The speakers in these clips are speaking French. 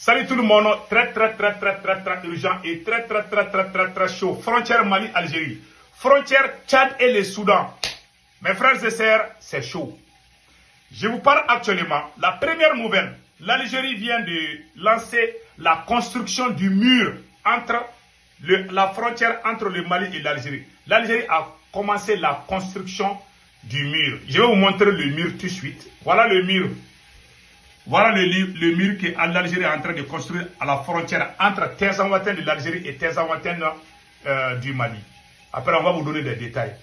Salut tout le monde, très urgent et très chaud. Frontière Mali-Algérie, frontière Tchad et le Soudan. Mes frères et sœurs, c'est chaud. Je vous parle actuellement, la première nouvelle, l'Algérie vient de lancer la construction du mur entre la frontière entre le Mali et l'Algérie. L'Algérie a commencé la construction du mur. Je vais vous montrer le mur tout de suite. Voilà le mur. Voilà le mur que l'Algérie est en train de construire à la frontière entre Tinzawatène de l'Algérie et Tinzawatène du Mali. Après, on va vous donner des détails.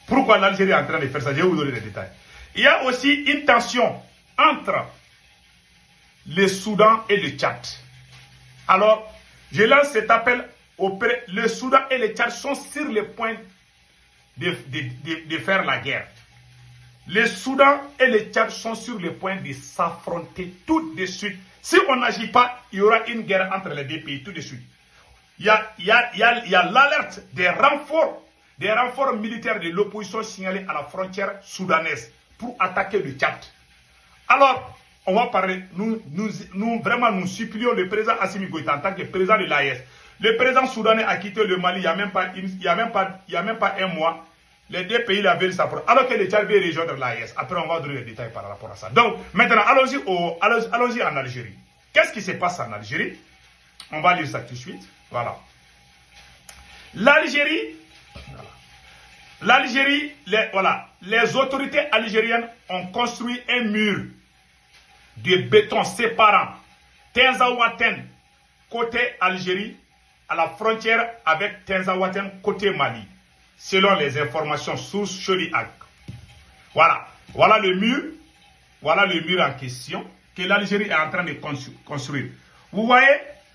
Pourquoi l'Algérie est en train de faire ça? Je vais vous donner des détails. Il y a aussi une tension entre le Soudan et le Tchad. Alors, je lance cet appel auprès. Le Soudan et le Tchad sont sur le point de faire la guerre. Le Soudan et le Tchad sont sur le point de s'affronter tout de suite. Si on n'agit pas, il y aura une guerre entre les deux pays tout de suite. Il y a l'alerte des renforts militaires de l'opposition signalés à la frontière soudanaise pour attaquer le Tchad. Alors, on va parler, nous supplions le président Assimi Goïta en tant que président de l'AES. Le président soudanais a quitté le Mali il n'y a même pas un mois. Les deux pays veulent s'approcher. Alors que le Tchad veut rejoindre l'AES. Après, on va donner les détails par rapport à ça. Donc, maintenant, allons-y en Algérie. Qu'est-ce qui se passe en Algérie? On va lire ça tout de suite. Voilà. L'Algérie, les autorités algériennes ont construit un mur de béton séparant Tinzawatène côté Algérie à la frontière avec Tinzawatène côté Mali, selon les informations sources Choliac. Voilà le mur en question que l'Algérie est en train de construire. Vous voyez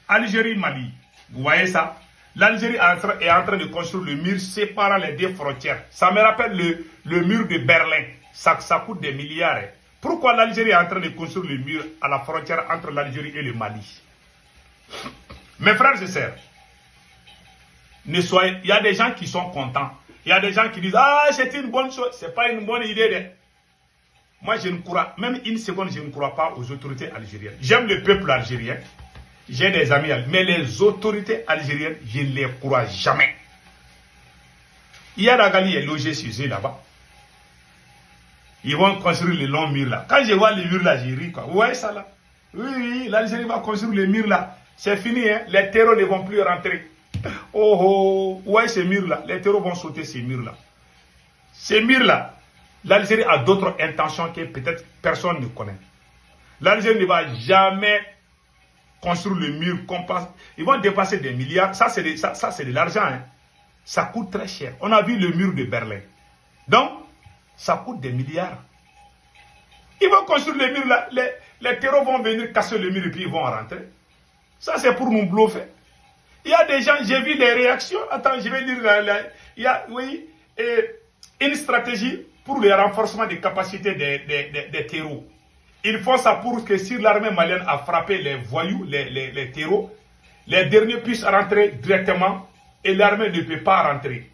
Algérie-Mali, vous voyez ça? L'Algérie est en train de construire le mur séparant les deux frontières. Ça me rappelle le mur de Berlin. Ça coûte des milliards. Pourquoi l'Algérie est en train de construire le mur à la frontière entre l'Algérie et le Mali? Mes frères et sœurs, il y a des gens qui sont contents. Il y a des gens qui disent, ah, c'est une bonne chose. Ce n'est pas une bonne idée. Moi, je ne crois, même une seconde, je ne crois pas aux autorités algériennes. J'aime le peuple algérien. J'ai des amis, mais les autorités algériennes, je ne les crois jamais. Il y a Dagali est logé chez eux là-bas. Ils vont construire le long mur là. Quand je vois les murs là, j'ai ri quoi. Vous voyez ça là? Oui, l'Algérie va construire le mur là. C'est fini, hein? Les terreaux ne vont plus rentrer. Oh, ouais, ces murs-là, les terreaux vont sauter ces murs-là. Ces murs-là, l'Algérie a d'autres intentions que peut-être personne ne connaît. L'Algérie ne va jamais construire le mur qu'on passe. Ils vont dépasser des milliards. Ça, c'est de l'argent. Hein. Ça coûte très cher. On a vu le mur de Berlin. Donc, ça coûte des milliards. Ils vont construire le mur là. Les terreaux vont venir casser le mur et puis ils vont rentrer. Ça, c'est pour nous bluffer. Il y a des gens, j'ai vu les réactions. Attends, je vais dire, il y a une stratégie pour le renforcement des capacités des terreaux. Ils font ça pour que si l'armée malienne a frappé les voyous, les terreaux, les derniers puissent rentrer directement et l'armée ne peut pas rentrer.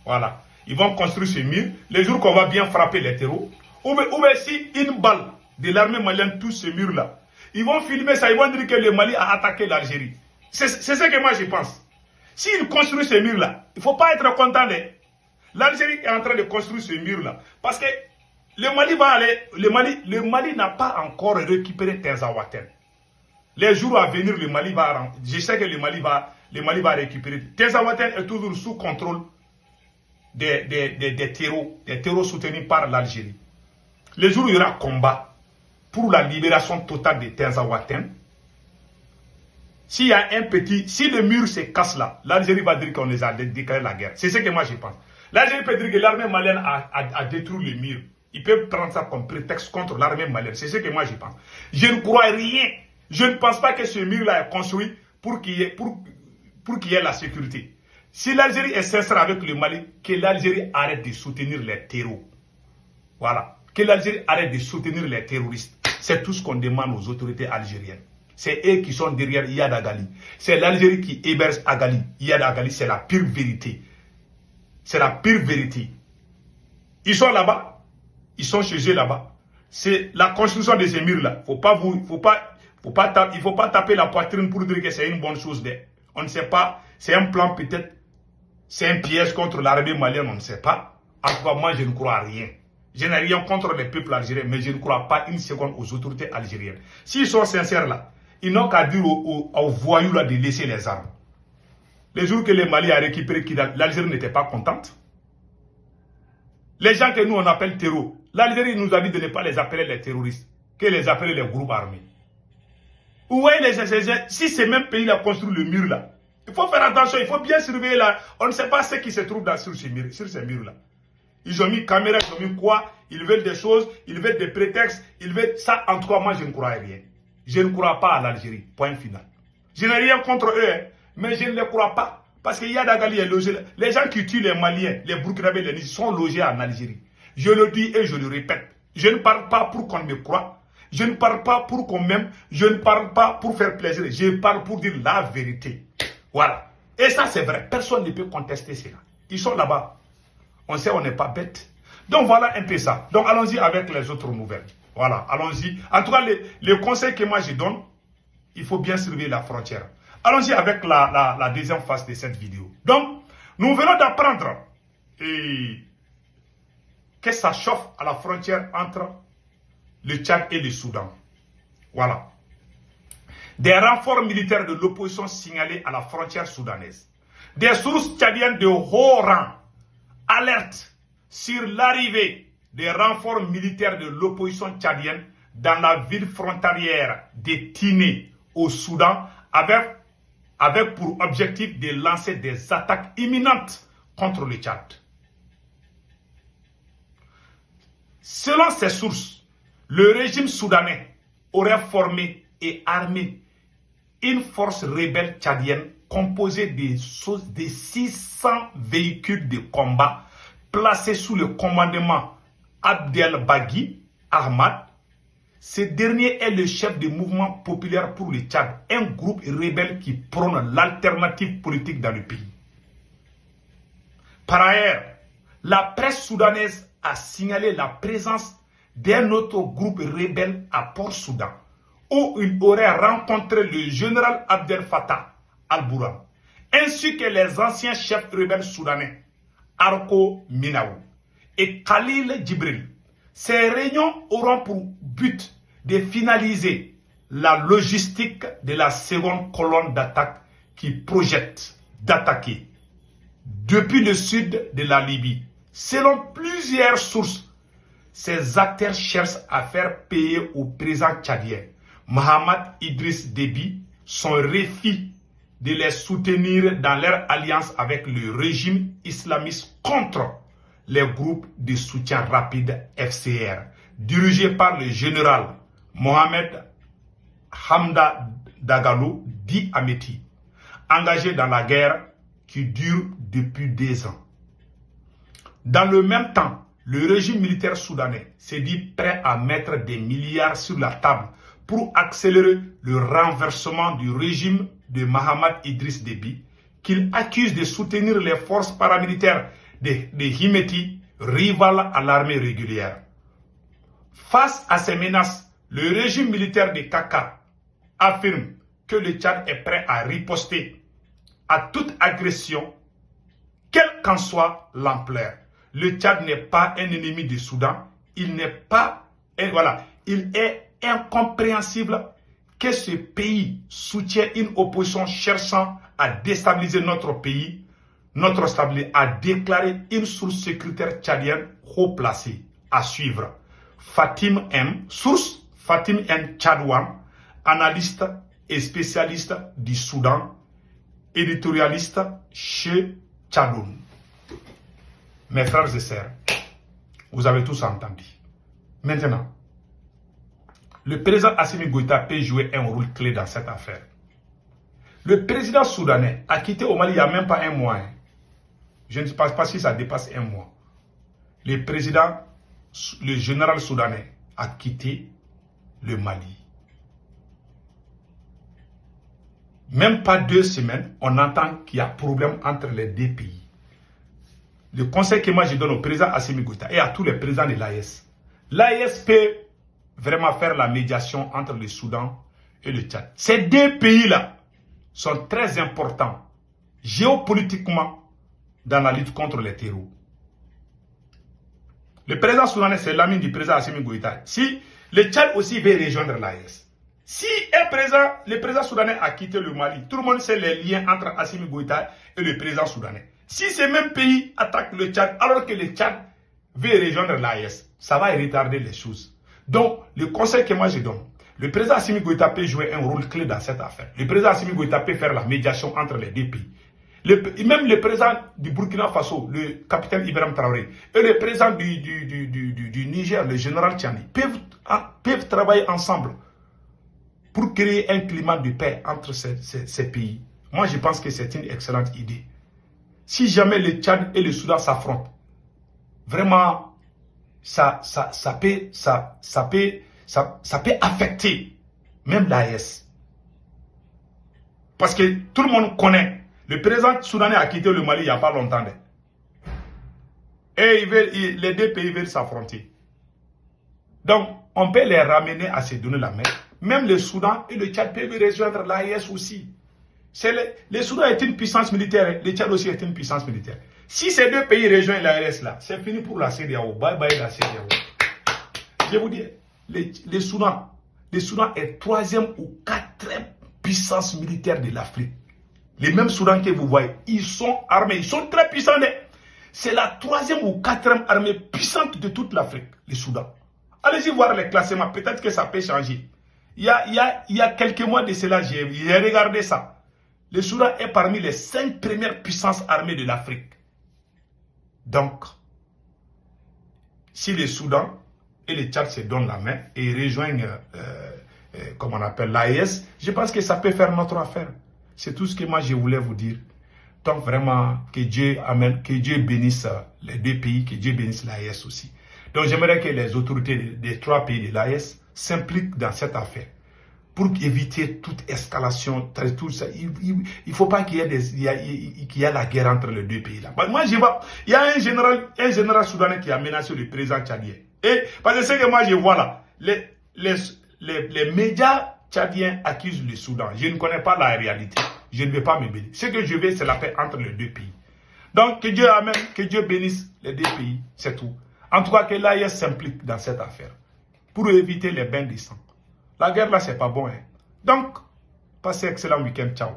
Voilà. Ils vont construire ce mur. Les jours qu'on va bien frapper les terreaux, ou bien si une balle de l'armée malienne touche ce mur-là, ils vont filmer ça, ils vont dire que le Mali a attaqué l'Algérie. C'est ce que moi je pense. S'ils construisent ce mur-là, il ne faut pas être content. L'Algérie est en train de construire ce mur-là. Parce que le Mali va aller. Le Mali n'a pas encore récupéré Tinzawatène. Les jours à venir, le Mali va. Je sais que le Mali va récupérer. Tinzawatène est toujours sous contrôle des terreaux soutenus par l'Algérie. Les jours où il y aura combat pour la libération totale de Tinzawatène, si le mur se casse là, l'Algérie va dire qu'on les a déclaré la guerre. C'est ce que moi je pense. L'Algérie peut dire que l'armée malienne a détruit le mur. Ils peuvent prendre ça comme prétexte contre l'armée malienne. C'est ce que moi je pense. Je ne crois rien. Je ne pense pas que ce mur-là est construit pour qu'il y ait la sécurité. Si l'Algérie est sincère avec le Mali, que l'Algérie arrête de soutenir les terreaux. Voilà. Que l'Algérie arrête de soutenir les terroristes. C'est tout ce qu'on demande aux autorités algériennes. C'est eux qui sont derrière Iyad Agali. C'est l'Algérie qui héberge Agali. Iyad Agali, c'est la pire vérité. C'est la pire vérité. Ils sont là-bas. Ils sont chez eux là-bas. C'est la construction de ces murs-là. Faut pas Il ne faut pas taper la poitrine pour dire que c'est une bonne chose. On ne sait pas. C'est un plan peut-être. C'est un piège contre l'armée malienne, on ne sait pas. En tout cas, moi, je ne crois à rien. Je n'ai rien contre les peuples algériens, mais je ne crois pas une seconde aux autorités algériennes. S'ils sont sincères là, ils n'ont qu'à dire aux voyous là de laisser les armes. Les jours que les Mali a récupéré Kidal, l'Algérie n'était pas contente. Les gens que nous on appelle terreaux, l'Algérie nous a dit de ne pas les appeler les terroristes, que les appeler les groupes armés. Vous voyez, si ces mêmes pays là construisent le mur là, il faut faire attention, il faut bien surveiller là. On ne sait pas ce qui se trouve sur ces murs là. Ils ont mis caméra, ils ont mis quoi? Ils veulent des choses, ils veulent des prétextes, ils veulent ça. En tout cas, moi je ne crois à rien. Je ne crois pas à l'Algérie. Point final. Je n'ai rien contre eux, hein, mais je ne les crois pas. Parce qu'il y a Dagali est logé. Les gens qui tuent les Maliens, les Burkinabés, les Niger sont logés en Algérie. Je le dis et je le répète. Je ne parle pas pour qu'on me croie. Je ne parle pas pour qu'on m'aime. Je ne parle pas pour faire plaisir. Je parle pour dire la vérité. Voilà. Et ça, c'est vrai. Personne ne peut contester cela. Ils sont là-bas. On sait, on n'est pas bête. Donc, voilà un peu ça. Donc, allons-y avec les autres nouvelles. Voilà, allons-y. En tout cas, les conseils que moi je donne, il faut bien surveiller la frontière. Allons-y avec la deuxième phase de cette vidéo. Donc, nous venons d'apprendre que ça chauffe à la frontière entre le Tchad et le Soudan. Voilà. Des renforts militaires de l'opposition signalés à la frontière soudanaise. Des sources tchadiennes de haut rang alertent sur l'arrivée des renforts militaires de l'opposition tchadienne dans la ville frontalière de Tiné au Soudan avec pour objectif de lancer des attaques imminentes contre le Tchad. Selon ces sources, le régime soudanais aurait formé et armé une force rebelle tchadienne composée de 600 véhicules de combat placés sous le commandement Abdel Bagui Ahmad. Ce dernier est le chef du mouvement populaire pour le Tchad, un groupe rebelle qui prône l'alternative politique dans le pays. Par ailleurs, la presse soudanaise a signalé la présence d'un autre groupe rebelle à Port-Soudan, où il aurait rencontré le général Abdel Fattah al-Burhan, ainsi que les anciens chefs rebelles soudanais, Arko Minaou et Khalil Djibril. Ces réunions auront pour but de finaliser la logistique de la seconde colonne d'attaque qui projette d'attaquer depuis le sud de la Libye. Selon plusieurs sources, ces acteurs cherchent à faire payer au président tchadien Mohamed Idriss Déby son refus de les soutenir dans leur alliance avec le régime islamiste contre les groupes de soutien rapide FCR, dirigés par le général Mohamed Hamda Dagalo, dit Ameti, engagé dans la guerre qui dure depuis 2 ans. Dans le même temps, le régime militaire soudanais s'est dit prêt à mettre des milliards sur la table pour accélérer le renversement du régime de Mohamed Idriss Déby, qu'il accuse de soutenir les forces paramilitaires de Himeti, rival à l'armée régulière. Face à ces menaces, le régime militaire de Kaka affirme que le Tchad est prêt à riposter à toute agression, quelle qu'en soit l'ampleur. Le Tchad n'est pas un ennemi du Soudan. Il est incompréhensible que ce pays soutienne une opposition cherchant à déstabiliser notre pays, notre stabilité, a déclaré une source sécuritaire tchadienne haut placée. À suivre. Fatim M, source Fatim M Tchadouan, analyste et spécialiste du Soudan, éditorialiste chez Tchadoun. Mes frères et sœurs, vous avez tous entendu. Maintenant, le président Assimi Goïta peut jouer un rôle clé dans cette affaire. Le président soudanais a quitté au Mali il n'y a même pas 1 mois. Je ne sais pas si ça dépasse 1 mois. Le général soudanais a quitté le Mali. Même pas 2 semaines, on entend qu'il y a problème entre les 2 pays. Le conseil que moi je donne au président Assimi Goïta et à tous les présidents de l'AES, l'AES peut vraiment faire la médiation entre le Soudan et le Tchad. Ces deux pays-là sont très importants géopolitiquement dans la lutte contre les terroristes. Le président soudanais, c'est l'ami du président Assimi Goïta. Si le Tchad aussi veut rejoindre l'AES, si le président soudanais a quitté le Mali, tout le monde sait les liens entre Assimi Goïta et le président soudanais. Si ces mêmes pays attaquent le Tchad alors que le Tchad veut rejoindre l'AES, ça va retarder les choses. Donc, le conseil que moi je donne, le président Assimi Goïta peut jouer un rôle clé dans cette affaire. Le président Assimi Goïta peut faire la médiation entre les deux pays. Même le président du Burkina Faso, le capitaine Ibrahim Traoré, et le président du Niger, le général Tchani, peuvent travailler ensemble pour créer un climat de paix entre ces pays. Moi, je pense que c'est une excellente idée. Si jamais le Tchad et le Soudan s'affrontent, vraiment, ça peut affecter même l'AES. Parce que tout le monde connaît. Le président soudanais a quitté le Mali il n'y a pas longtemps. Et les deux pays veulent s'affronter. Donc, on peut les ramener à se donner la main. Même le Soudan et le Tchad peuvent rejoindre l'AES aussi. Le Soudan est une puissance militaire, le Tchad aussi est une puissance militaire. Si ces deux pays rejoignent l'AES là, c'est fini pour la CEDEAO. Bye bye la CEDEAO. Je vous dis, le Soudan est 3e ou 4e puissance militaire de l'Afrique. Les mêmes Soudans que vous voyez, ils sont armés, ils sont très puissants. C'est la 3e ou 4e armée puissante de toute l'Afrique, le Soudan. Allez-y voir les classements, peut-être que ça peut changer. Il y a quelques mois de cela, j'ai regardé ça. Le Soudan est parmi les 5 premières puissances armées de l'Afrique. Donc, si le Soudan et le Tchad se donnent la main et rejoignent, comme on appelle l'AES, je pense que ça peut faire notre affaire. C'est tout ce que moi je voulais vous dire. Donc vraiment, que Dieu bénisse les deux pays, que Dieu bénisse l'AES aussi. Donc j'aimerais que les autorités des 3 pays de l'AES s'impliquent dans cette affaire. Pour éviter toute escalation, tout ça. Il ne faut pas qu'il y ait la guerre entre les deux pays là. Moi je vois, il y a un général soudanais qui a menacé le président tchadien. Et parce que ce que moi je vois là, les médias tchadiens accusent le Soudan. Je ne connais pas la réalité. Je ne vais pas me mêler. Ce que je veux, c'est la paix entre les deux pays. Donc, que Dieu bénisse les deux pays, c'est tout. En tout cas, que l'AES s'implique dans cette affaire pour éviter les bains de sang. La guerre là, c'est pas bon. Hein. Donc, passez un excellent week-end. Ciao.